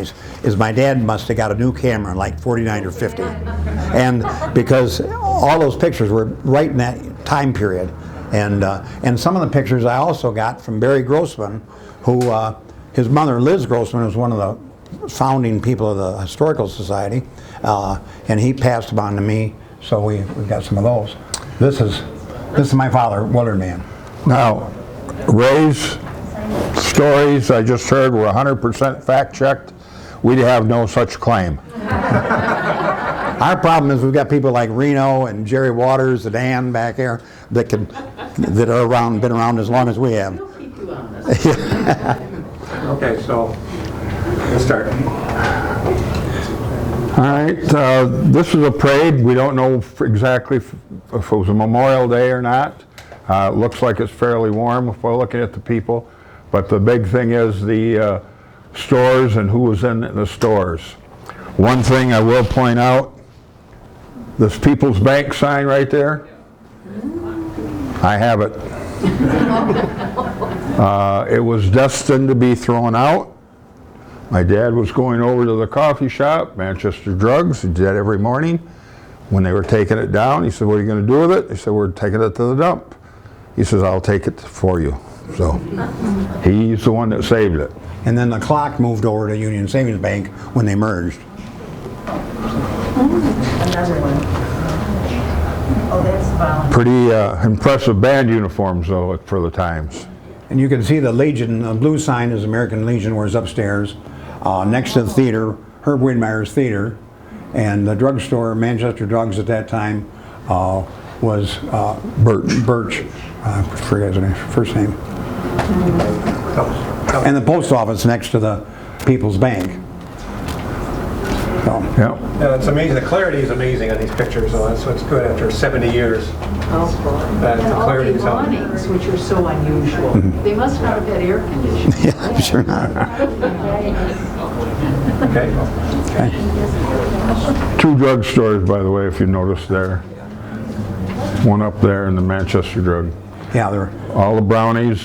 recognize is my dad must have got a new camera in like 49 or 50. And because all those pictures were right in that time period. And some of the pictures I also got from Barry Grossman, who, his mother, Liz Grossman, was one of the founding people of the Historical Society, and he passed them on to me, so we've got some of those. This is my father, Willard Mann. Now, Ray's stories I just heard were 100% fact-checked. We have no such claim. Our problem is we've got people like Reno and Jerry Waters and Ann back there that are been around as long as we have. We'll keep you honest. Okay, so let's start. All right, this is a parade. We don't know exactly if it was a Memorial Day or not. It looks like it's fairly warm if we're looking at the people. But the big thing is the stores and who was in the stores. One thing I will point out, this People's Bank sign right there, I have it. It was destined to be thrown out. My dad was going over to the coffee shop, Manchester Drugs, he did that every morning. When they were taking it down, he said, "What are you going to do with it?" He said, "We're taking it to the dump." He says, "I'll take it for you." So he's the one that saved it. And then the clock moved over to Union Savings Bank when they merged. Another one. Oh, that's violent. Pretty impressive band uniforms, though, for the times. And you can see the Legion, the blue sign is American Legion, where it's upstairs. Next to the theater, Herb Widmeyer's Theater, and the drugstore, Manchester Drugs at that time, was Birch. I forget his first name. And the post office next to the People's Bank. So. Yeah. Yeah, it's amazing. The clarity is amazing on these pictures, so that's what's good after 70 years. Oh, boy. That And the all clarity the is out. awnings, which are so unusual. They must not have had air conditioning. Yeah, I'm sure not. Okay. Two drugstores, by the way, if you notice there. One up there in the Manchester Drug. Yeah, they're. All the brownies,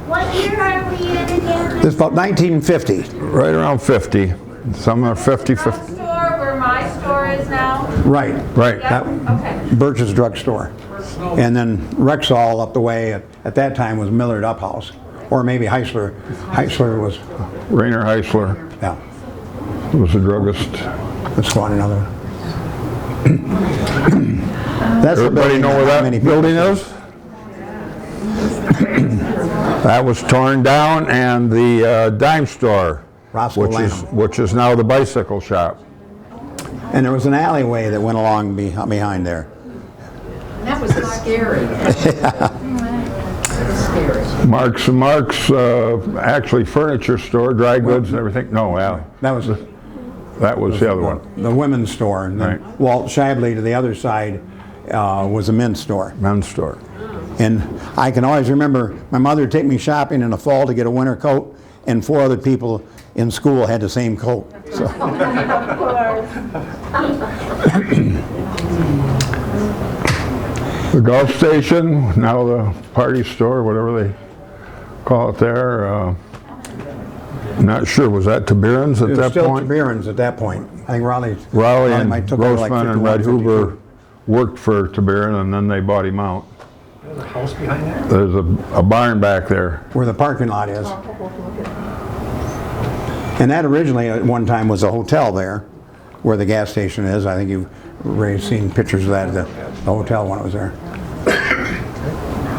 What year are we in again? This is about 1950. right around 50. Some are 50, 50. Drugstore where my store is now? Right. Right. Yeah, That- okay. Birch's drugstore. And then Rexall up the way at that time was Millard Uphouse. Or maybe Heisler. Heisler was, Rainer Heisler yeah. was a druggist. Let's go on another one. That's the Everybody building know where not that many people building see. is? That was torn down, and the dime store, Roscoe Lamb. which is now the bicycle shop. And there was an alleyway that went along behind there. That was scary. That was scary. Mark's and Mark's, actually furniture store, dry goods and everything. No, well, That was that was the other one. the women's store. And then Right. Walt Shibley to the other side was a men's store. Men's store. And I can always remember my mother would take me shopping in the fall to get a winter coat, and 4 other people in school had the same coat. So. The golf station, now the party store, whatever they call it there. Not sure, was that Tiburon's at It was that still point? Tiburon's at that point. I think Raleigh and might took over like Grossman and 51, Red 52. Huber worked for Tiburon, and then they bought him out. There's a house behind there. There's a barn back there. Where the parking lot is. And that originally at one time was a hotel there, where the gas station is. I think you've already seen pictures of that at the hotel when it was there.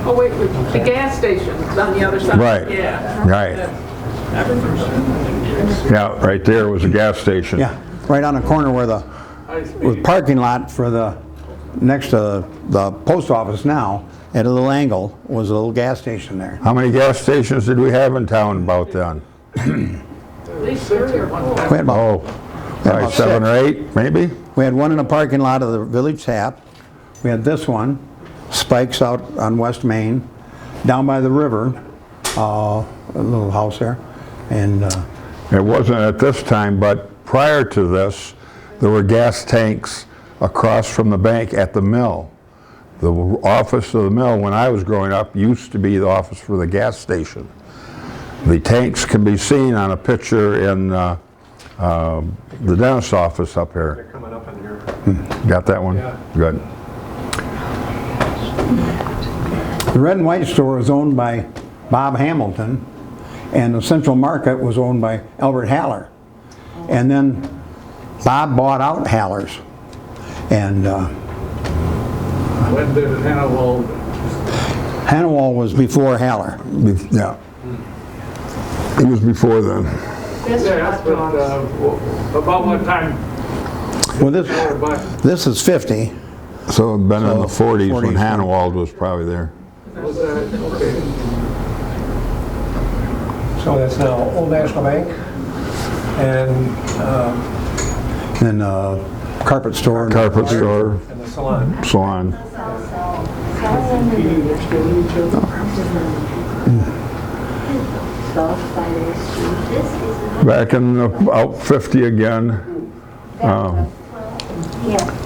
Oh, wait, the gas station is on the other side. Right. Yeah. Right. Yeah, right there was a gas station. Yeah, right on the corner where the parking lot for the next to the post office now, at a little angle, was a little gas station there. How many gas stations did we have in town about then? At least 30 or more. We had about, Oh, probably about 7 or 6. 8, maybe? We had one in the parking lot of the Village Tap. We had this one, Spikes out on West Main, down by the river, a little house there, and It wasn't at this time, but prior to this, there were gas tanks across from the bank at the mill. The office of the mill, when I was growing up, used to be the office for the gas station. The tanks can be seen on a picture in the dentist's office up here. They're coming up in here. Got that one? Yeah. Good. The Red and White store was owned by Bob Hamilton, and the Central Market was owned by Albert Haller. And then Bob bought out Haller's. And When did Hannibal? Hannawal was before Haller. Yeah. It was before then. This Yeah, hot but dogs. about what time? Well, this is 50. So it'd been in the So, 40s when 40s. Hannawald was probably there. Was that, okay. So that's now Old National Bank and Then carpet store. Carpet store, the salon. salon. Back in about 50 again.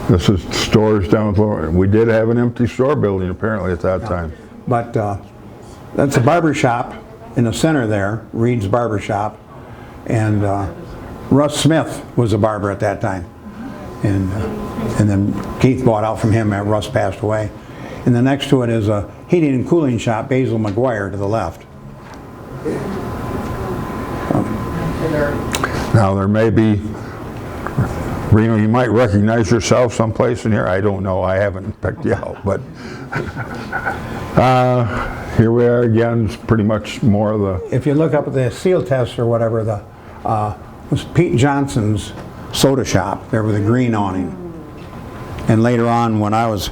This is stores down below. We did have an empty store building apparently at that time. But that's a barber shop in the center there, Reed's Barber Shop. And Russ Smith was a barber at that time. And then Keith bought out from him after Russ passed away. And then next to it is a heating and cooling shop, Basil McGuire to the left. Now there may be, Reno, you might recognize yourself someplace in here. I don't know. I haven't picked you out, but here we are again. It's pretty much more of the. If you look up at the seal test or whatever, the was Pete Johnson's soda shop there with a green awning. And later on, when I was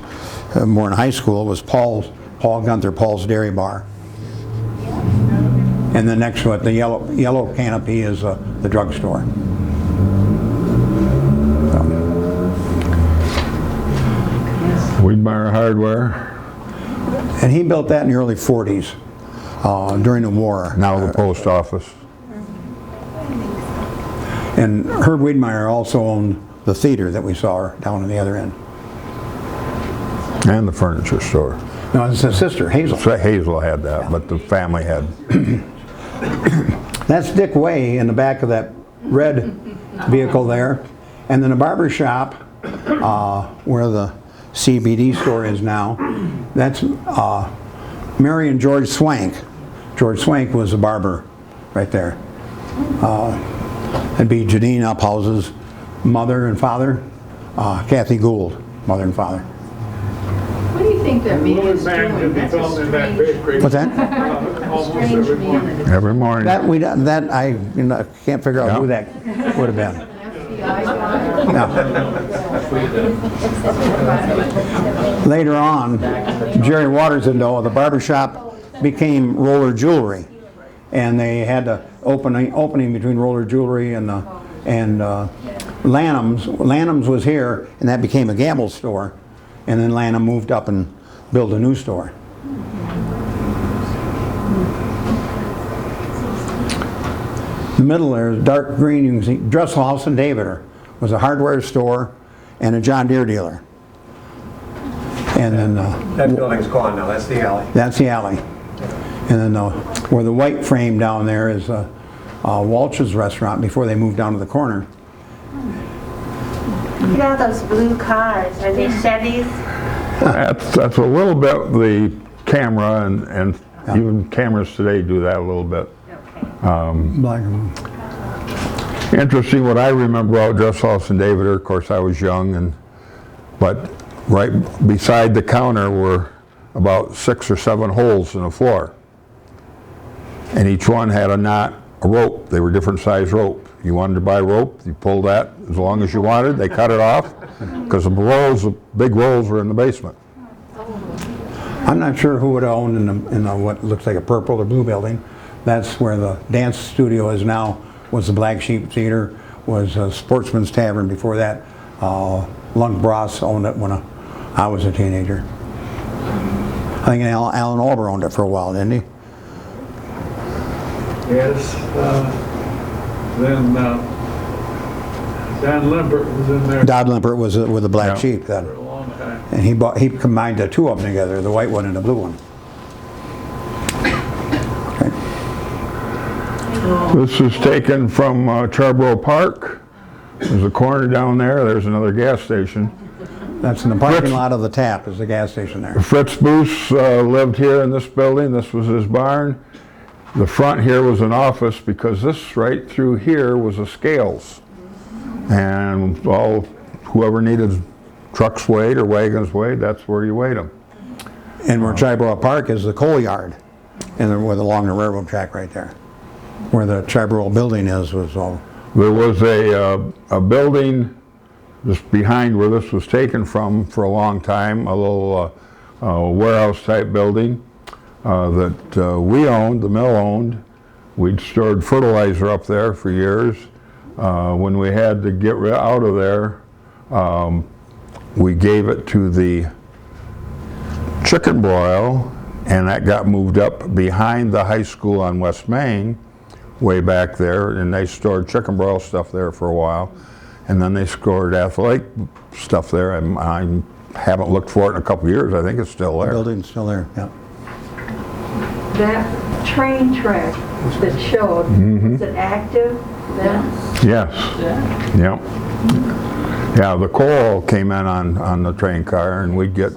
more in high school, it was Paul Gunther, Paul's Dairy Bar. And then next to it, the yellow canopy is the drugstore. Wiedmeyer Hardware. And he built that in the early 40s during the war. Now the post office. And Herb Wiedmeyer also owned the theater that we saw down on the other end. And the furniture store. No, it's his sister, Hazel. So Hazel had that, but the family had. That's Dick Way in the back of that red vehicle there. And then the barber shop, where the CBD store is now, that's Mary and George Swank. George Swank was a barber right there. That'd be Janine Uphouse's mother and father, Kathy Gould, mother and father. What do you think that man is Man can doing? be That's a found in that strange, bakery. What's that? Almost strange every man. morning. Every morning. That I can't figure out who that would have been. No. Later on, Jerry Waters and the barber shop became Roller Jewelry, and they had the opening between Roller Jewelry and Lanham's. Lanham's was here, and that became a Gamble store, and then Lanham moved up and built a new store. In the middle there is dark green. You can see Dressel House and Davider was a hardware store and a John Deere dealer. And then That building's gone now, that's the alley. that's the alley. And then where the white frame down there is Walsh's restaurant before they moved down to the corner. Look at all those blue cars. Are they Chevys? That's a little bit the camera, and even cameras today do that a little bit. Black. Interesting, what I remember about Dress House and Davider, of course I was young, but right beside the counter were about 6 or 7 holes in the floor. And each one had a knot, a rope. They were different size rope. You wanted to buy rope, you pulled that as long as you wanted. They cut it off because the big rolls were in the basement. I'm not sure who would have owned in what looks like a purple or blue building. That's where the dance studio is now. Was the Black Sheep Theater, was Sportsman's Tavern before that. Lunk Bross owned it when I was a teenager. I think Alan Alber owned it for a while, didn't he? Yes, then Don Limpert was in there Dodd Limpert was with the Black Yeah. Sheep then. for a long time. And he combined the two of them together, the white one and the blue one. Okay. This is taken from Charborough Park. There's a corner down there. There's another gas station. That's in the parking lot of the Tap is the gas station there. Fritz Boos lived here in this building. This was his barn. The front here was an office because this right through here was a scales. And whoever needed trucks weighed or wagons weighed, that's where you weighed them. And where Chiborough Park is the coal yard, and along the railroad track right there, where the Chiborough building is was all. There was a building just behind where this was taken from for a long time, a little warehouse type building that we owned, the mill owned. We'd stored fertilizer up there for years. When we had to get out of there, we gave it to the chicken broil, and that got moved up behind the high school on West Main, way back there, and they stored chicken broil stuff there for a while. And then they stored athletic stuff there. I haven't looked for it in a couple of years. I think it's still there. The building's still there, yeah. That train track that showed, is it active then? Yes. Yep. Yeah, the coal came in on the train car, and we'd get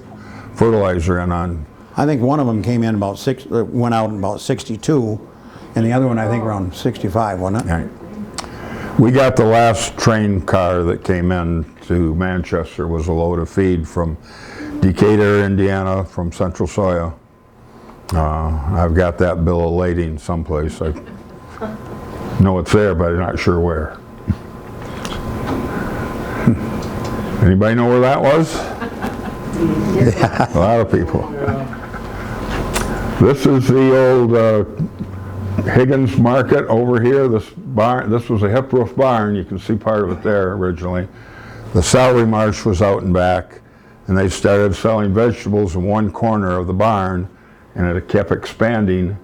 fertilizer in on. I think one of them came in went out in about 62, and the other one I think around 65, wasn't it? Right. We got the last train car that came in to Manchester was a load of feed from Decatur, Indiana, from Central Soya. I've got that bill of lading someplace. I know it's there, but I'm not sure where. Anybody know where that was? A lot of people. This is the old Higgins Market over here. This barn, this was a hip roof barn. You can see part of it there originally. The celery marsh was out and back, and they started selling vegetables in one corner of the barn, and it kept expanding.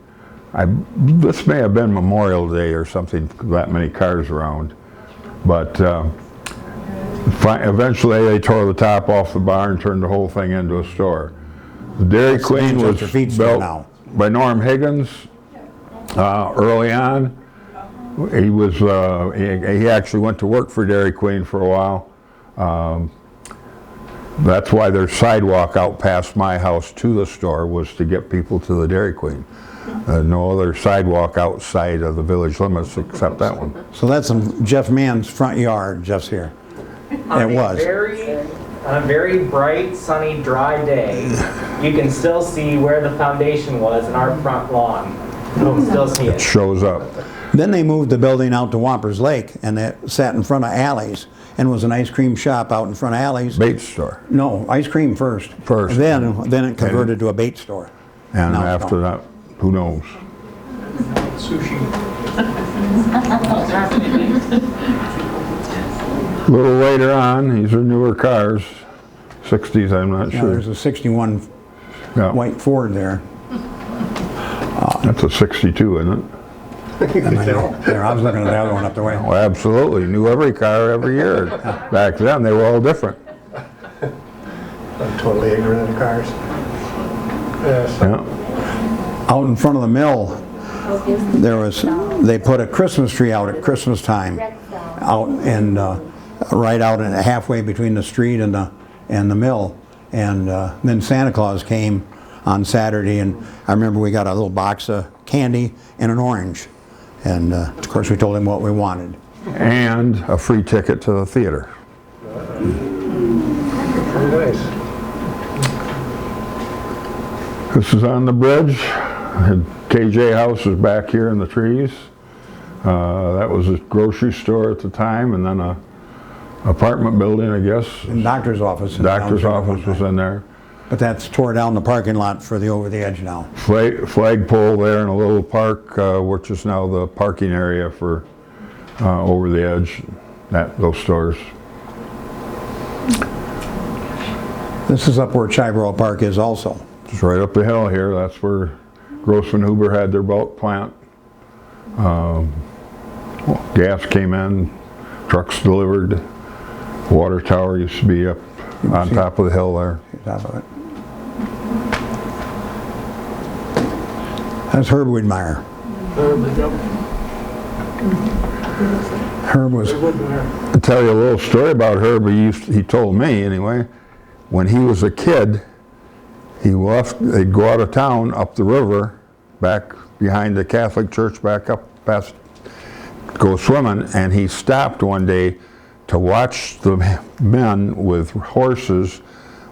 This may have been Memorial Day or something, that many cars around. But eventually they tore the top off the barn and turned the whole thing into a store. The Dairy Queen was built by Norm Higgins early on. He actually went to work for Dairy Queen for a while. That's why there's sidewalk out past my house to the store, was to get people to the Dairy Queen. No other sidewalk outside of the village limits except that one. So that's in Jeff Mann's front yard, Jeff's here. On It was. On a very bright, sunny, dry day, you can still see where the foundation was in our front lawn. You can still see It it. shows up. Then they moved the building out to Wampers Lake, and it sat in front of Alley's, and was an ice cream shop out in front of Alley's. Bait store. No, ice cream first. First. Then it converted to a bait store. And No, after no. that, who knows? Sushi. A little later on, these are newer cars, 60s, I'm not Yeah, sure. there's a 61 Yeah, white Ford there. that's a 62, isn't it? There, I was looking at the other one up the way. Oh, absolutely. Knew every car every year. Back then, they were all different. I'm totally ignorant of cars. Yes. Yeah. Out in front of the mill, they put a Christmas tree out at Christmas time, out and right out and halfway between the street and the mill. And then Santa Claus came on Saturday, and I remember we got a little box of candy and an orange. And of course we told him what we wanted. And a free ticket to the theater. Very nice. This is on the bridge. KJ House is back here in the trees. That was a grocery store at the time, and then a apartment building, I guess. And doctor's office. Doctor's office was in there. But that's tore down the parking lot for the over the edge now. Flagpole there in a little park, which is now the parking area for over the edge, those stores. This is up where Chiborough Park is also. It's right up the hill here. That's where Grossman Huber had their bulk plant. Gas came in, trucks delivered. Water tower used to be up on top of the hill there. Top of it. That's Herb Widmeyer. Herb was, I'll tell you a little story about Herb. He told me anyway, when he was a kid, they'd go out of town up the river, back behind the Catholic church, back up past, go swimming, and he stopped one day to watch the men with horses,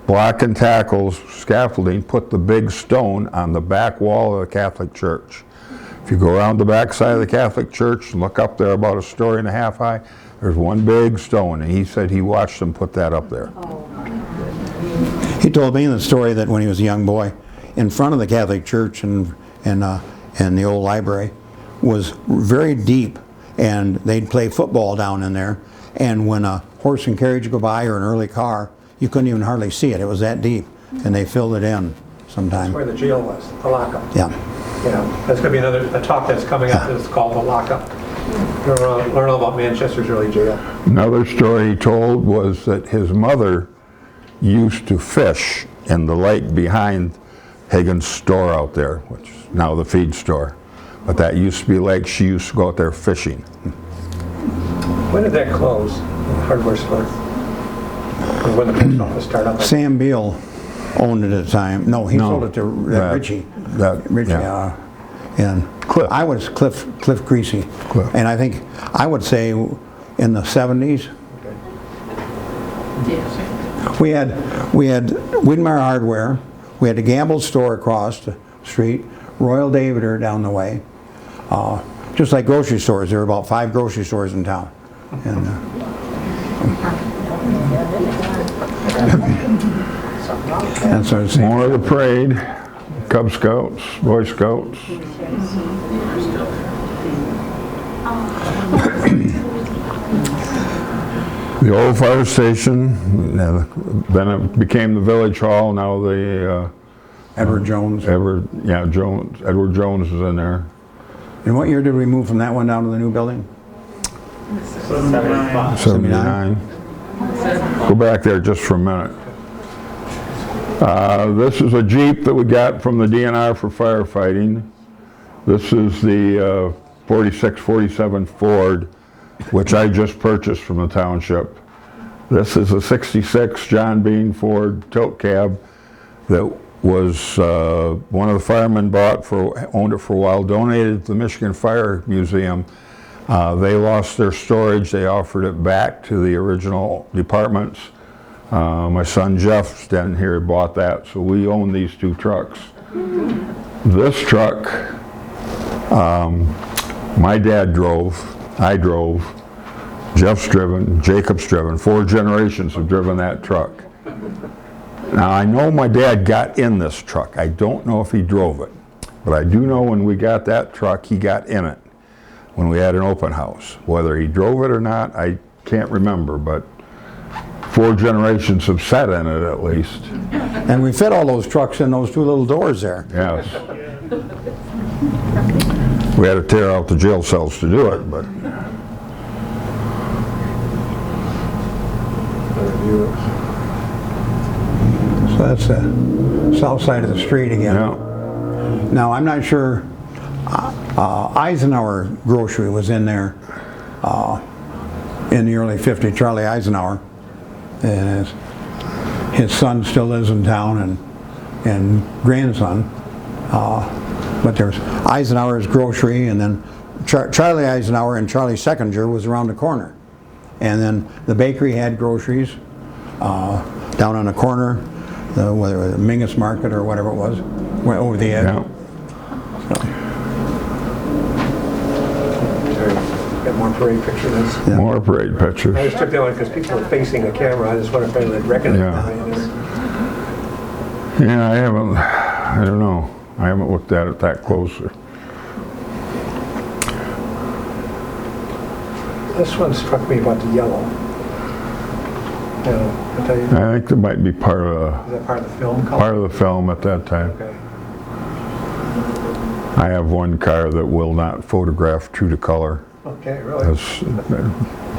block and tackles, scaffolding, put the big stone on the back wall of the Catholic church. If you go around the back side of the Catholic church and look up there about a story and a half high, there's one big stone, and he said he watched them put that up there. he told me the story that when he was a young boy, in front of the Catholic church and the old library was very deep, and they'd play football down in there, and when a horse and carriage would go by or an early car, you couldn't even hardly see it. It was that deep, and they filled it in sometime. That's where the jail was, the lockup. Yeah. Yeah, that's going to be a talk that's coming up that's called the lockup. Learn all about Manchester's early jail. Another story he told was that his mother used to fish in the lake behind Hagen's store out there, which is now the feed store. But that used to be a lake. She used to go out there fishing. When did that close, the hardware store? Or when the post office started up? Sam Beal owned it at the time. No, he sold it to Richie. Richie, and Cliff. I was Cliff Creasy. Cliff. And I think, I would say in the 70s, we had Widmer Hardware, we had the Gamble store across the street, Royal Davider down the way. Just like grocery stores, there were about 5 grocery stores in town. And, and so it's More of the parade, Cub Scouts, Boy Scouts. The old fire station, then it became the village hall. Now the Edward Jones. Edward Jones is in there. And what year did we move from that one down to the new building? 79. Go back there just for a minute. This is a Jeep that we got from the DNR for firefighting. This is the 4647 Ford, which I just purchased from the township. This is a 66 John Bean Ford tilt cab that was one of the firemen owned it for a while, donated to the Michigan Fire Museum. They lost their storage. They offered it back to the original departments. My son Jeff standing here bought that, so we own these 2 trucks. This truck, my dad drove, I drove, Jeff's driven, Jacob's driven. 4 generations have driven that truck. Now I know my dad got in this truck. I don't know if he drove it, but I do know when we got that truck, he got in it when we had an open house. Whether he drove it or not, I can't remember, but 4 generations have sat in it at least. And we fit all those trucks in those 2 little doors there. Yes. We had to tear out the jail cells to do it, but. So that's the south side of the street again. Yeah. Now, I'm not sure, Eisenhower Grocery was in there in the early 50s, Charlie Eisenhower. And his son still lives in town, and grandson. But there's Eisenhower's Grocery, and then Charlie Eisenhower and Charlie Seckinger was around the corner. And then the bakery had groceries down on the corner, whether it was Mingus Market or whatever it was, went over the edge. Yeah. Got more parade pictures. Yeah. More parade I pictures. just took that one because people were facing the camera. I just wondered if they would recognize it. Yeah, I don't know. I haven't looked at it that closely. This one struck me about the yellow. I'll tell you. I think that might be part of Is that part of the film color? part of the film at that time. Okay. I have one car that will not photograph true to color. Okay, really? That's-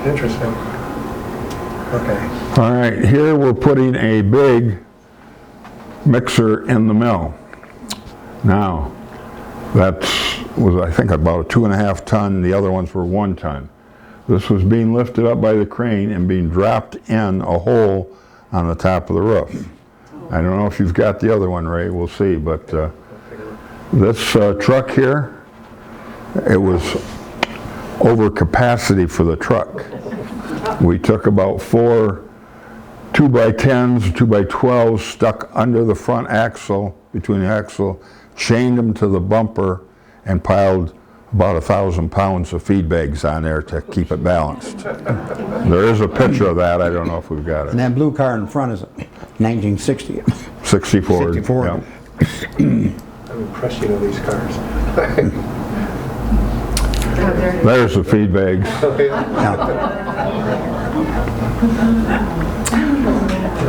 Interesting. Okay. All right, here we're putting a big mixer in the mill. Now, that's was, I think, about a 2.5 ton. The other ones were 1 ton. This was being lifted up by the crane and being dropped in a hole on the top of the roof. I don't know if you've got the other one, Ray. We'll see. But this truck here, it was over capacity for the truck. We took about 4 2x10s, 2x12s stuck under the front axle, between the axle, chained them to the bumper, and piled about 1,000 pounds of feed bags on there to keep it balanced. There is a picture of that. I don't know if we've got it. And that blue car in front is 1960. 64. 64. Yeah. I'm impressed you know these cars. There's the feed bags.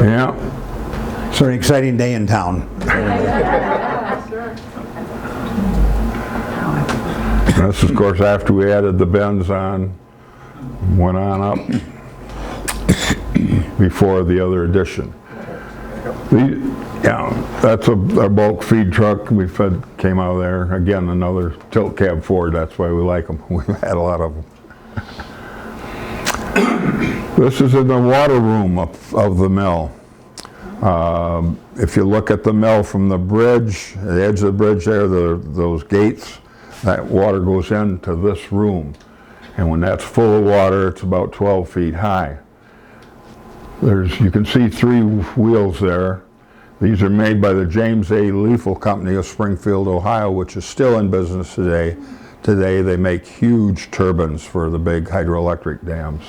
Yeah. So an exciting day in town. This is, of course, after we added the bends on, went on up before the other addition. Yeah, that's our bulk feed truck. We came out of there. Again, another tilt cab Ford. That's why we like them. We've had a lot of them. This is in the water room of the mill. If you look at the mill from the bridge, the edge of the bridge there, those gates, that water goes into this room. And when that's full of water, it's about 12 feet high. You can see 3 wheels there. These are made by the James A. Liefel Company of Springfield, Ohio, which is still in business today. Today they make huge turbines for the big hydroelectric dams.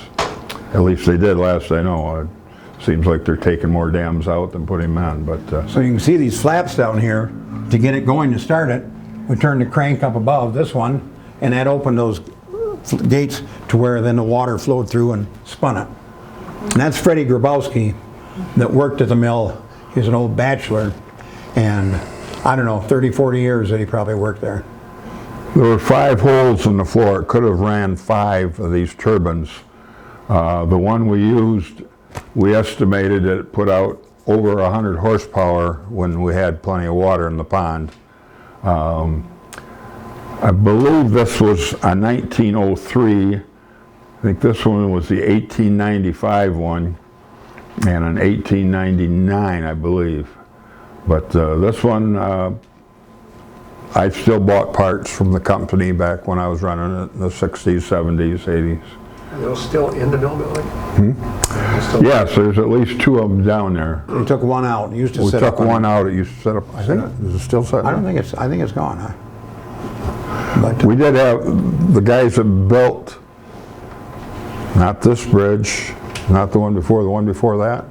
At least they did last I know. It seems like they're taking more dams out than putting them in. But So you can see these flaps down here. To get it going to start it, we turned the crank up above this one, and that opened those gates to where then the water flowed through and spun it. And that's Freddie Grabowski that worked at the mill. He was an old bachelor, and I don't know, 30, 40 years that he probably worked there. there were 5 holes in the floor. It could have ran 5 of these turbines. The one we used, we estimated it put out over 100 horsepower when we had plenty of water in the pond. I believe this was a 1903. I think this one was the 1895 one, and an 1899, I believe. But this one, I still bought parts from the company back when I was running it in the 60s, 70s, 80s. Are those still in the mill building? Yes, there's at least 2 of them down there. We took one out. It used to We sit took up on one it. out. It used to set up. I think is it still set? I don't think it's. I think it's gone. Huh? But We did have the guys that built, not this bridge, not the one before that.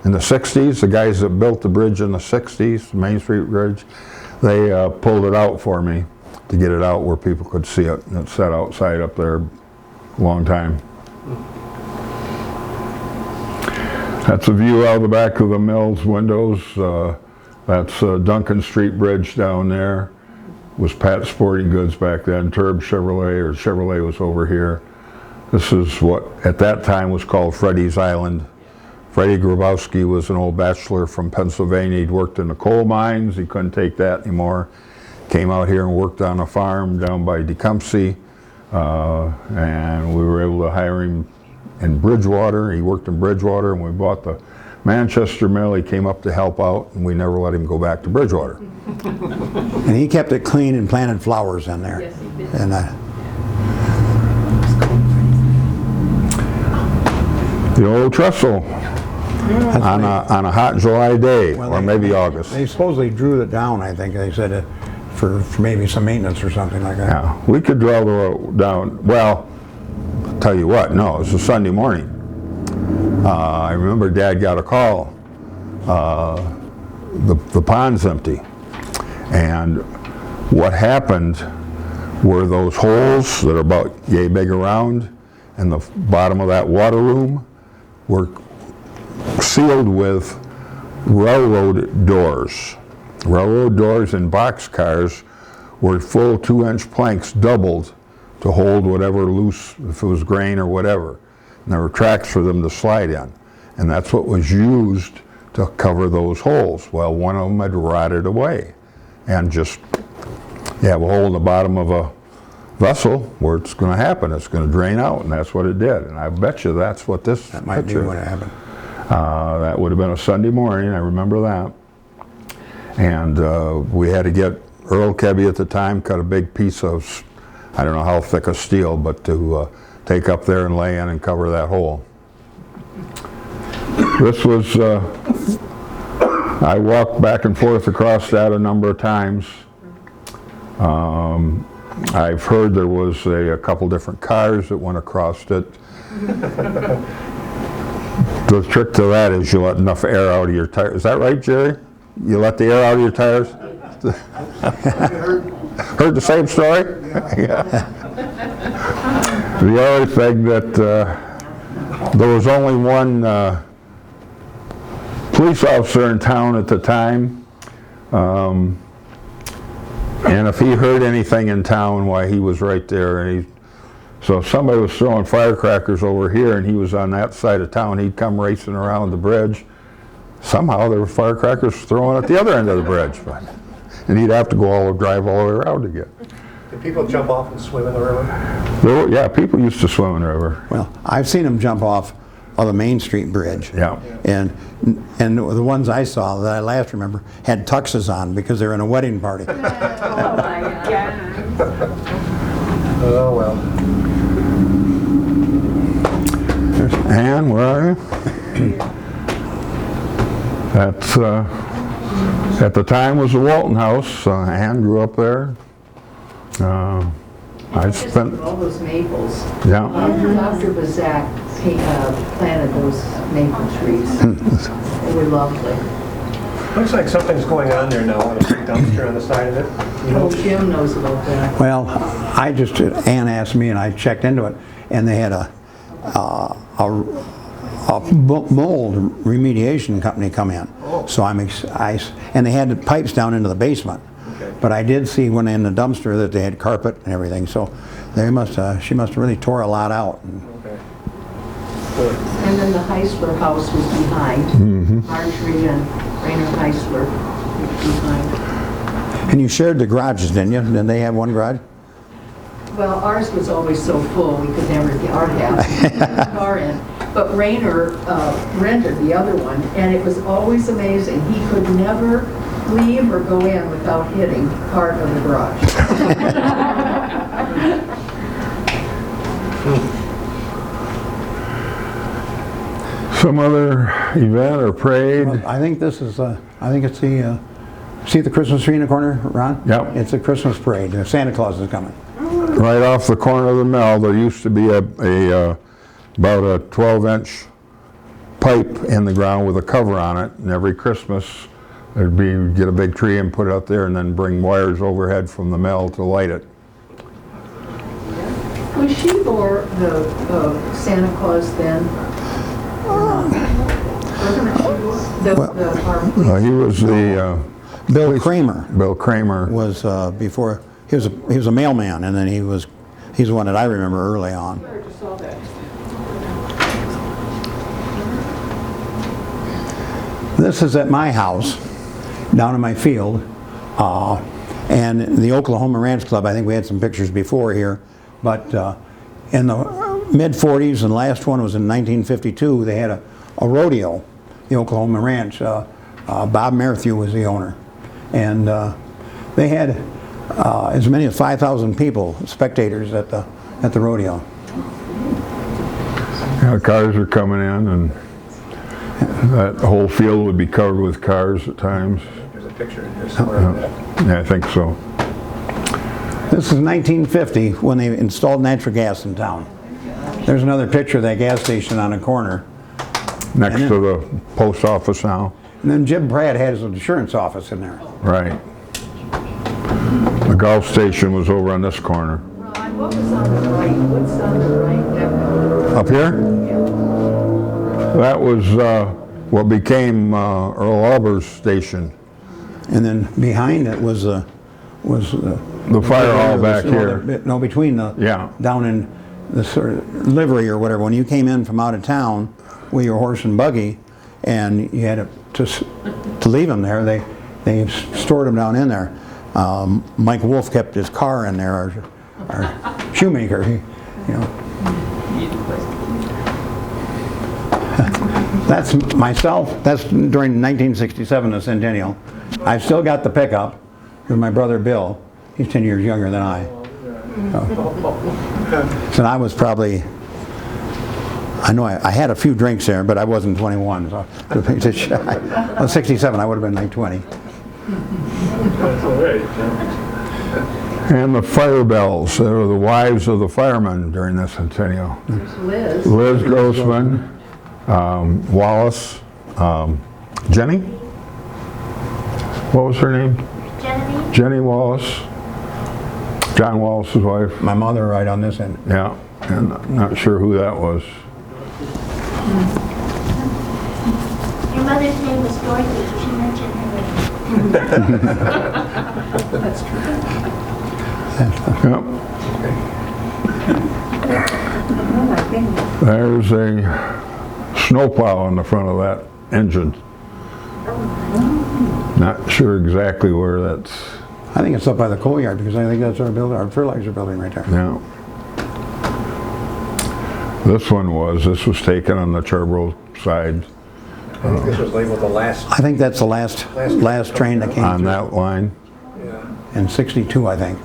In the 60s, the guys that built the bridge in the 60s, the Main Street Bridge, they pulled it out for me to get it out where people could see it. And it's sat outside up there a long time. That's a view out of the back of the mill's windows. That's Duncan Street Bridge down there. Was Pat Sporting Goods back then. Turb Chevrolet was over here. This is what at that time was called Freddie's Island. Freddie Grabowski was an old bachelor from Pennsylvania. He'd worked in the coal mines. He couldn't take that anymore. Came out here and worked on a farm down by Tecumseh, and we were able to hire him in Bridgewater. He worked in Bridgewater, and we bought the Manchester mill. He came up to help out, and we never let him go back to Bridgewater. and he kept it clean and planted flowers in there. Yes, he did. And The old trestle on a hot July day, Well, or they- maybe August. they supposedly drew it down. I think they said for maybe some maintenance or something like that. Yeah, we could draw the road down. Well, I'll tell you what, no, it was a Sunday morning. I remember Dad got a call. The pond's empty. And what happened were those holes that are about yay big around and the bottom of that water room were sealed with railroad doors. Railroad doors in boxcars were full 2-inch planks doubled to hold whatever loose, if it was grain or whatever. And there were tracks for them to slide in. And that's what was used to cover those holes. Well, one of them had rotted away and just you have a hole in the bottom of a vessel where it's going to happen. It's going to drain out, and that's what it did. And I bet you that's what this That might be picture. what happened. That would have been a Sunday morning. I remember that. And we had to get Earl Kebby at the time cut a big piece of, I don't know how thick a steel, but to take up there and lay in and cover that hole. This was, I walked back and forth across that a number of times. I've heard there was a couple different cars that went across it. The trick to that is you let enough air out of your tires. Is that right, Jerry? You let the air out of your tires? Heard the same story? Yeah. The other thing that there was only one police officer in town at the time, and if he heard anything in town, why, he was right there. And so if somebody was throwing firecrackers over here and he was on that side of town, he'd come racing around the bridge. Somehow there were firecrackers thrown at the other end of the bridge, and he'd have to drive all the way around again. Did people jump off and swim in the river? Yeah, people used to swim in the river. Well, I've seen them jump off of the Main Street Bridge. Yeah. And the ones I saw that I last remember had tuxes on because they were in a wedding party. Oh, my God. Oh, well. Ann, where are you? That's, at the time was the Walton House. Ann grew up there. I spent, All those maples. yeah. Dr. Bazak planted those maple trees. They were lovely. Looks like something's going on there now, with a big dumpster on the side of it. You know, Oh, Jim knows about that. Well, Ann asked me and I checked into it, and they had a mold remediation company come in. So and they had the pipes down into the basement. Okay. But I did see when in the dumpster that they had carpet and everything. So she must have really tore a lot out. Okay. And then the Heisler house was behind. Marjorie and Rainer Heisler was behind. And you shared the garages, didn't you? Didn't they have one garage? Well, ours was always so full we could never get our half car in. But Rainer rented the other one, and it was always amazing. He could never leave or go in without hitting part of the garage. Some other event or parade? Well, I think this is, I think it's the, see the Christmas tree in the corner, Ron? Yep. It's a Christmas parade. Santa Claus is coming. Right off the corner of the mill, there used to be about a 12-inch pipe in the ground with a cover on it, and every Christmas we'd get a big tree and put it up there and then bring wires overhead from the mill to light it. Was she more the Santa Claus then? Wasn't she He was the Bill Kramer Bill Kramer. was before, he was a mailman, and then he's the one that I remember early on. I just saw that. This is at my house, down in my field, and the Oklahoma Ranch Club, I think we had some pictures before here, but in the mid-40s, and the last one was in 1952, they had a rodeo, the Oklahoma Ranch. Bob Merrithew was the owner, and they had as many as 5,000 people, spectators at the rodeo. Yeah, cars were coming in, and that whole field would be covered with cars at times. There's a picture in here somewhere of that. Yeah, I think so. This is 1950 when they installed natural gas in town. There's another picture of that gas station on the corner. Next to the post office now. And then Jim Pratt had his insurance office in there. Right. The golf station was over on this corner. Ron, what was on the right? What's on the right? Up here? That was what became Earl Alber's station. And then behind it was The fire hall back here. No, between the, Yeah. down in the sort of livery or whatever. When you came in from out of town with your horse and buggy, and you had to leave them there, they stored them down in there. Mike Wolf kept his car in there, our shoemaker. You know. That's myself. That's during 1967, the centennial. I've still got the pickup with my brother Bill. He's 10 years younger than I. So I was probably, I know I had a few drinks there, but I wasn't 21. So I was 67, I would have been like 20. That's all right. And the fire bells, they were the wives of the firemen during the centennial. Liz. Liz Grossman, Wallace, Jenny? What was her name? Genevieve? Jenny Wallace. John Wallace's wife. My mother right on this end. Yeah, and I'm not sure who that was. Your mother's name was Dorothy. She mentioned her name. That's true. Yep. Oh my goodness. There's a snowplow on the front of that engine. Not sure exactly where that's. I think it's up by the coal yard because I think that's our building, our fertilizer building right there. Yeah. This was taken on the Charbrough side I think this was labeled the last. I think that's the last train that came on through that line. Yeah. in '62, I think.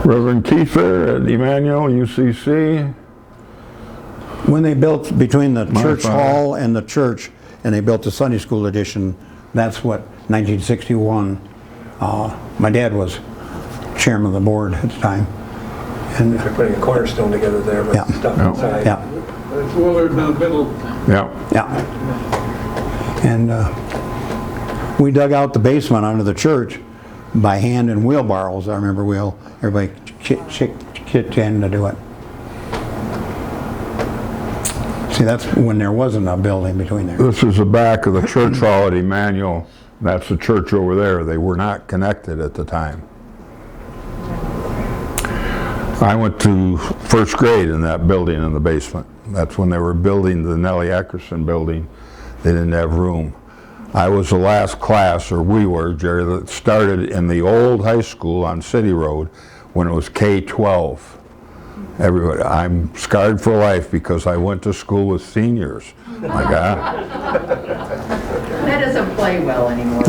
Reverend Keither at Emmanuel, UCC. When they built between the church father. hall and the church, and they built the Sunday school addition, that's what 1961. My dad was chairman of the board at the time, and They're putting a cornerstone together there with Yeah. stuff Yeah. inside. yeah, It's Willard in the middle. Yeah. yeah, and we dug out the basement under the church by hand in wheelbarrows. I remember everybody kicked in to do it. See, that's when there wasn't a building between there. This is the back of the church hall at Emmanuel. That's the church over there. They were not connected at the time. I went to first grade in that building in the basement. That's when they were building the Nellie Eckerson building. They didn't have room. I was the last class, or we were, Jerry, that started in the old high school on City Road when it was K-12. Everybody, I'm scarred for life because I went to school with seniors. My God. That doesn't play well anymore.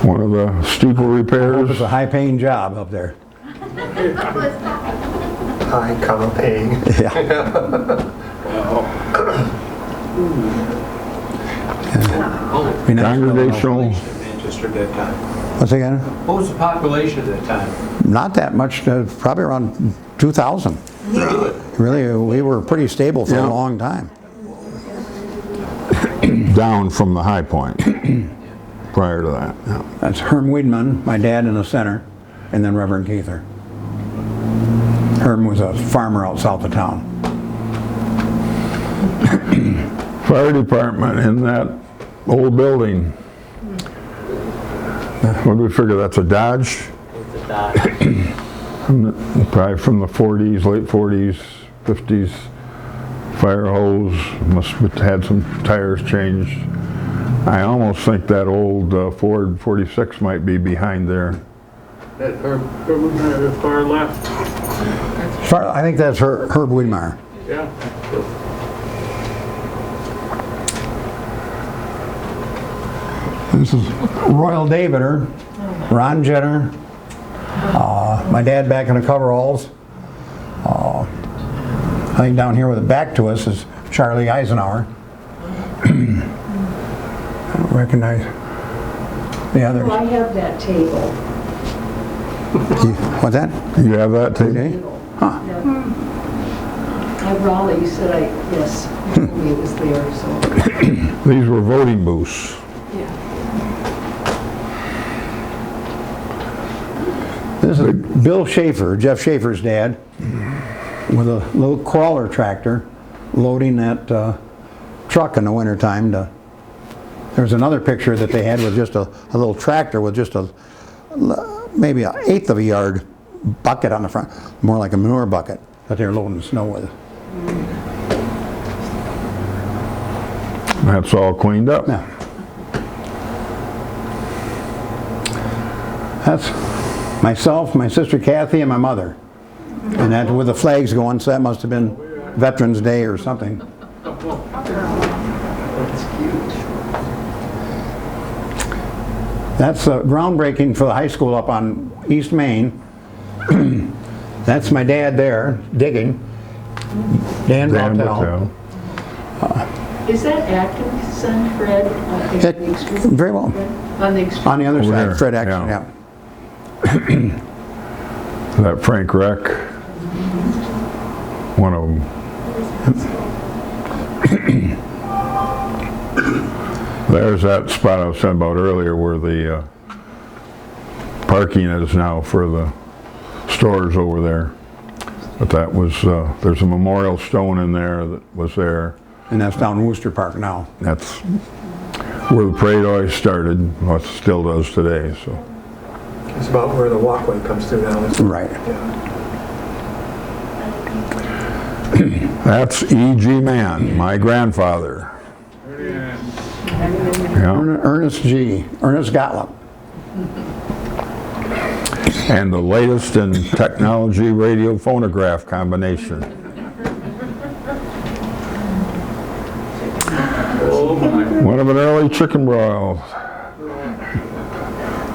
One of the steeple It repairs. was a high-paying job up there. High, comma, paying. Congregational. Manchester at that time. What's that again? What was the population at that time? Not that much, probably around 2,000. Really, we were pretty stable for Yeah. a long time. Down from the high point prior to that. Yeah. That's Herm Wiedemann, my dad in the center, and then Reverend Keither. Herm was a farmer out south of town. Fire department in that old building. What do we figure, that's a Dodge? It's a Dodge. Probably from the 40s, late 40s, 50s. Fire hose, must have had some tires changed. I almost think that old Ford 46 might be behind there. At far left. I think that's Herb Wiedemeyer. Yeah. This is Royal Davider, Ron Jenner, my dad back in the coveralls. I think down here with the back to us is Charlie Eisenhower. I don't recognize the others. Well, I have that table. What's that? You have that too? Okay. Huh. Raleigh said yes, it was there, so. These were voting booths. This is Bill Schaefer, Jeff Schaefer's dad, with a little crawler tractor loading that truck in the wintertime. There's another picture that they had with just a little tractor with just maybe an eighth of a yard bucket on the front, more like a manure bucket that they were loading the snow with. That's all cleaned up. Yeah. That's myself, my sister Kathy, and my mother. And that with the flags going, so that must have been Veterans Day or something. That's cute. That's groundbreaking for the high school up on East Main. That's my dad there, digging. Dan Bartel. Is that Atkinson, Fred? Very well. On the extreme. On the other Over side, there, Fred Atkinson, yeah. yeah. That Frank Reck, one of them. There's that spot I was talking about earlier where the parking is now for the stores over there. But that was, there's a memorial stone in there that was there. And that's down in Worcester Park now. That's where the parade always started, what it still does today, so. It's about where the walkway comes through now. Right. That's E.G. Mann, my grandfather. Yeah. Ernest Gottlieb. And the latest in technology radio phonograph combination. Oh my. One of an early chicken broil.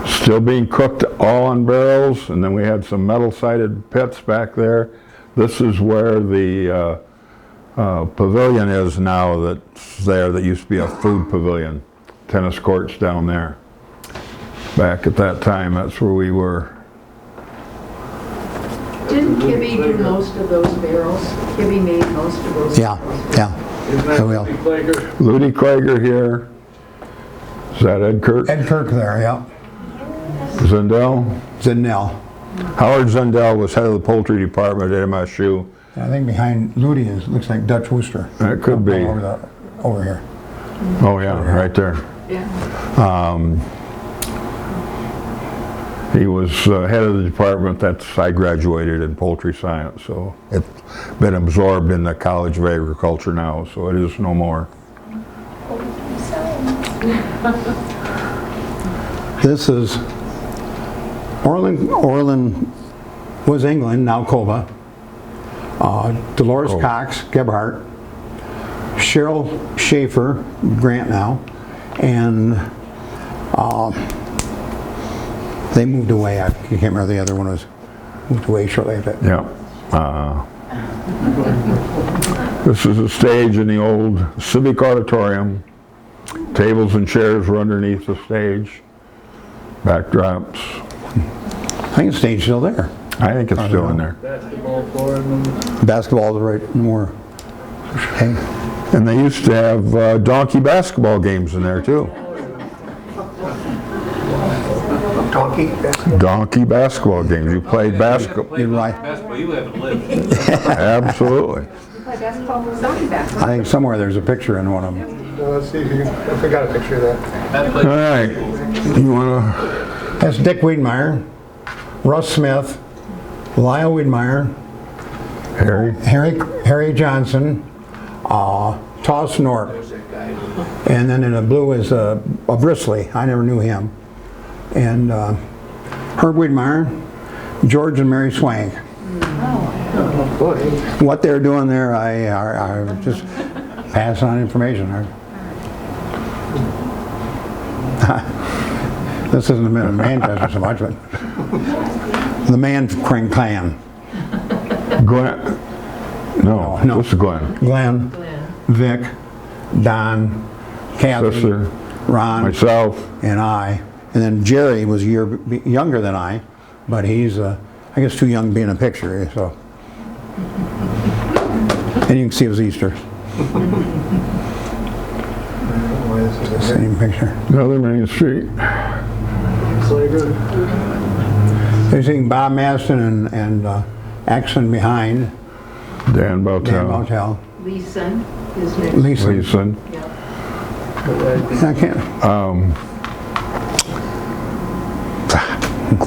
Still being cooked all on barrels, and then we had some metal-sided pits back there. This is where the pavilion is now that's there that used to be a food pavilion. Tennis courts down there. Back at that time, that's where we were. Didn't Kibby do most of those barrels? Kibby made most of those Yeah, barrels. yeah. Isn't that So we'll- Lee Klager? Ludy Klager here. Is that Ed Kirk? Ed Kirk there, yeah. Zendel? Zendel. Howard Zendel was head of the poultry department at MSU. I think behind Ludi is, looks like Dutch Worcester. That could be. Over here. Oh yeah, right there. Yeah. He was head of the department. I graduated in poultry science, so it's been absorbed in the College of Agriculture now, so it is no more. This is Orland was England, now Coba. Dolores Cox, Gebhardt. Cheryl Schaefer, Grant now. And they moved away. I can't remember, the other one was moved away shortly after that. Yeah. This is a stage in the old Civic Auditorium. Tables and chairs were underneath the stage. Backdrops. I think the stage's still there. I think it's still in there. Basketball floor and then Basketball is right more. Hey, And they used to have donkey basketball games in there too. Donkey basketball games. You played basketball. you're right. basketball, you haven't lived. Absolutely. I think somewhere there's a picture in one of them. Let's see if we got a picture of that. All right. You wanna? That's Dick Wiedmeyer, Russ Smith, Lyle Wiedmeyer, Harry? Harry Johnson, Toss Norp, and then in the blue is a Brisley. I never knew him. And Herb Wiedmeyer, George and Mary Swank. What they're doing there, I just pass on information. This isn't a Manchester so much, but the Mann clan. Glenn? No, No. this is Glenn. Glenn, Vic, Don, Kathy, Sister, Ron, myself. and I. And then Jerry was a year younger than I, but he's, I guess, too young to be in a picture. So, and you can see it was Easter. Same picture. Another Main Street. You're seeing Bob Maston and Axon behind. Dan Bowtel. Dan Bowtel. Leeson is next. Lisa. Leeson. Yeah. I can't.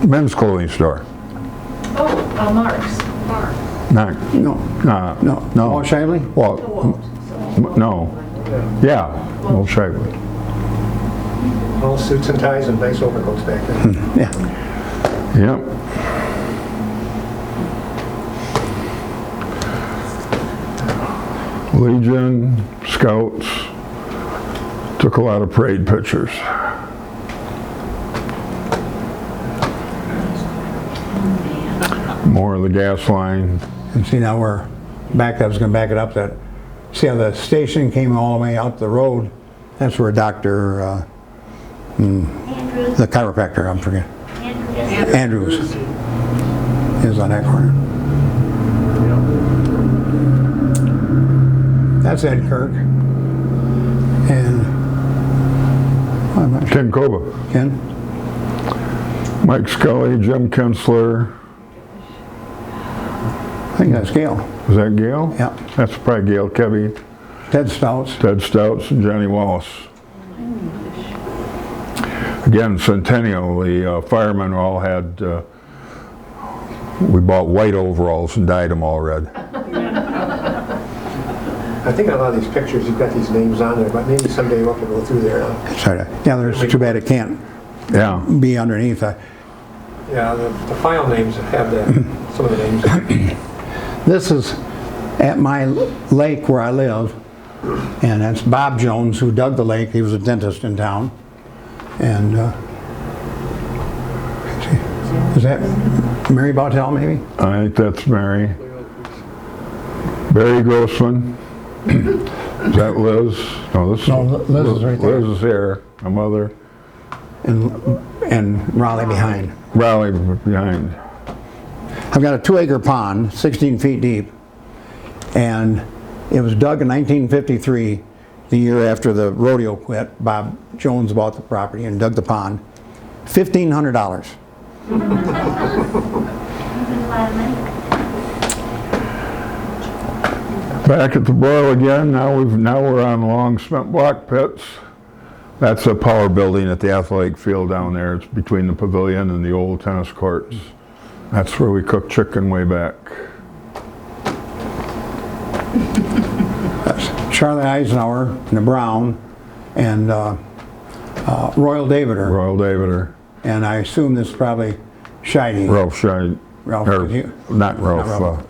Men's clothing store. Oh, Marks. Not, No. no. Walt Shively? Well, no. Yeah, Walt Shively. All suits and ties and nice overcoats back then. Yeah. Yep. Legion, Scouts, took a lot of parade pictures. More of the gas line. And see, now we're back, I was going to back it up, that, see how the station came all the way out the road? That's where Dr. Andrews. the chiropractor, I'm forgetting, Andrews. Andrews is on that corner. That's Ed Kirk. And, I'm not sure, Ken Koba, Ken? Mike Scully, Jim Kinsler. I think that's Gail. Was that Gail? Yeah. That's probably Gail Kebby, Ted Stouts. Ted Stouts, and Johnny Wallace. Again, Centennial, the firemen all had, we bought white overalls and dyed them all red. I think on a lot of these pictures, you've got these names on there, but maybe someday we'll have to go through there. Sorry. Yeah, there's too bad it can't Yeah. be underneath. Yeah, the file names have some of the names. This is at my lake where I live, and that's Bob Jones, who dug the lake. He was a dentist in town. And is that Mary Bautel, maybe? I think that's Mary. Barry Grossman. Is that Liz? No, this No, Liz is right there. Liz is here, my mother. And Raleigh behind. Raleigh behind. I've got a 2-acre pond, 16 feet deep, and it was dug in 1953, the year after the rodeo quit. Bob Jones bought the property and dug the pond. $1,500. That's a lot of money. Back at the Broil again. Now we're on long cement block pits. That's a power building at the athletic field down there. It's between the pavilion and the old tennis courts. That's where we cooked chicken way back. That's Charlie Eisenhower and the Brown and Royal Davider. Royal Davider. And I assume this is probably Shiny. Ralph Shine. Ralph, Or, not Ralph. Not Ralph.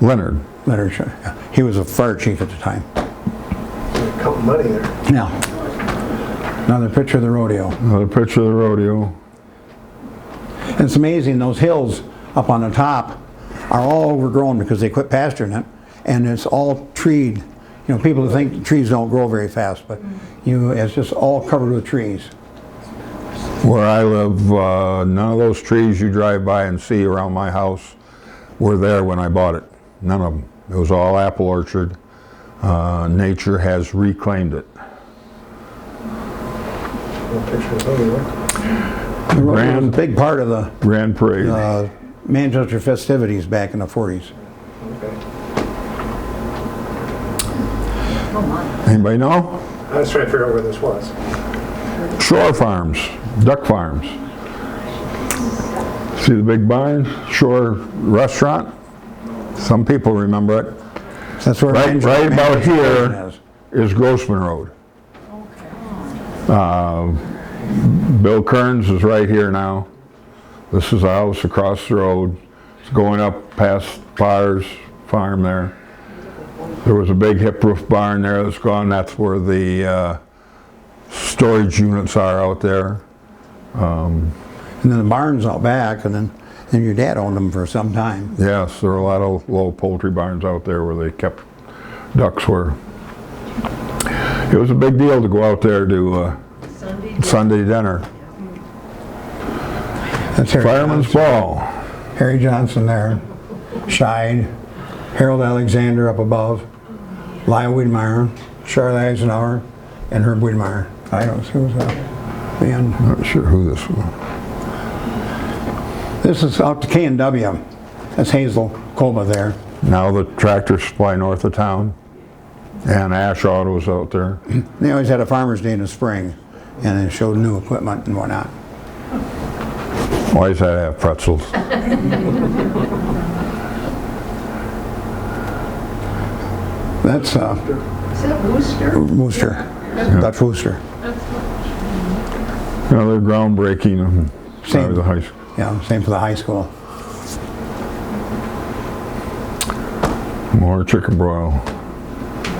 Leonard. Leonard Shiny. Yeah. He was a fire chief at the time. Counting money there. Now, another picture of the rodeo. Another picture of the rodeo. And it's amazing, those hills up on the top are all overgrown because they quit pasturing it, and it's all treed. You know, people think trees don't grow very fast, but it's just all covered with trees. Where I live, none of those trees you drive by and see around my house were there when I bought it. None of them. It was all apple orchard. Nature has reclaimed it. No pictures of it. The rodeo was a big part of the Grand Parade. Manchester festivities back in the 40s. Okay. Anybody know? I was trying to figure out where this was. Shore Farms, duck farms. See the big barn? Shore Restaurant? Some people remember it. That's where Right about here is. is Grossman Road. Bill Kearns is right here now. This is a house across the road. It's going up past Parr's farm there. There was a big hip roof barn there that's gone. That's where the storage units are out there. And then the barns out back, and then your dad owned them for some time. Yes, there were a lot of little poultry barns out there where they kept ducks were. It was a big deal to go out there to Sunday dinner. That's Harry Fireman's Johnson. Ball. Harry Johnson there, Scheid, Harold Alexander up above, Lyle Wiedemeyer, Charlie Eisenhower, and Herb Wiedemeyer. I don't see who's that. Man. Not sure who this was. This is out to K&W. That's Hazel Colba there. Now the Tractor Supply north of town, and Ash Auto's out there. They always had a farmer's day in the spring, and they showed new equipment and whatnot. Why does that have pretzels? That's Is that Worcester? Worcester, Dutch Worcester. Yeah, they're groundbreaking. Same. The high school. Yeah, same for the high school. More chicken broil.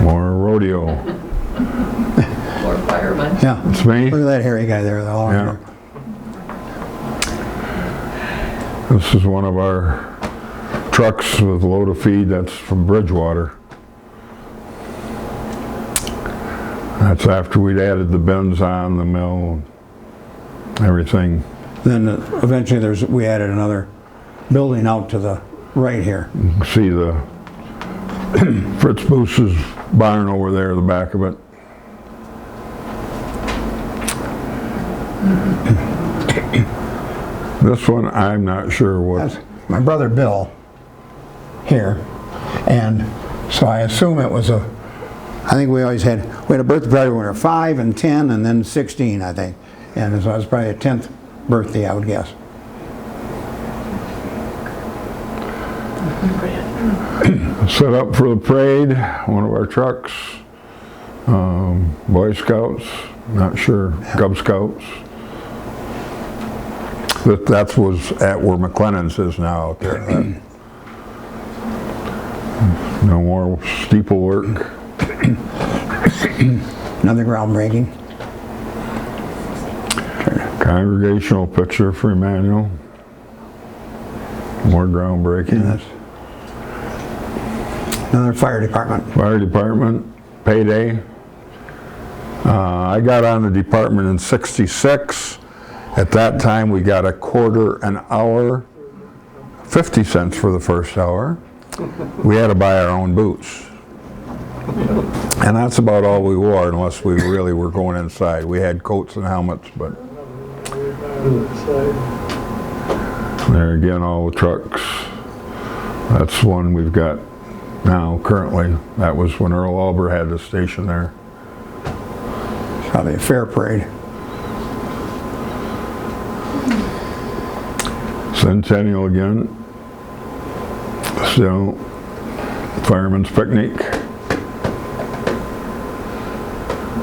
More rodeo. Or fireman? Yeah. It's me. Look at that hairy guy there, the long Yeah. hair. This is one of our trucks with a load of feed that's from Bridgewater. That's after we'd added the bins on the mill and everything. Then eventually we added another building out to the right here. You can see the Fritz Boose's barn over there, the back of it. This one, I'm not sure what. That's my brother Bill here. And so I assume it was I think we had a birthday party when we were 5 and 10 and then 16, I think. And so it was probably a 10th birthday, I would guess. Set up for the parade, one of our trucks. Boy Scouts, not sure, Cub Scouts. That was at where McLennan's is now out there. No more steeple work. Another groundbreaking. Congregational picture for Emmanuel. More groundbreaking. Yes. Another fire department. Fire department, payday. I got on the department in '66. At that time, we got $1/4 an hour, 50 cents for the first hour. We had to buy our own boots. And that's about all we wore, unless we really were going inside. We had coats and helmets, but there again, all the trucks. That's one we've got now, currently. That was when Earl Albert had the station there. Probably a fair parade. Centennial again. So, Fireman's Picnic.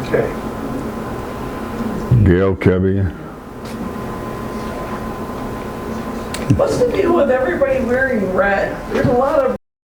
Okay. Gail Kebby. What's the deal with everybody wearing red? There's a lot of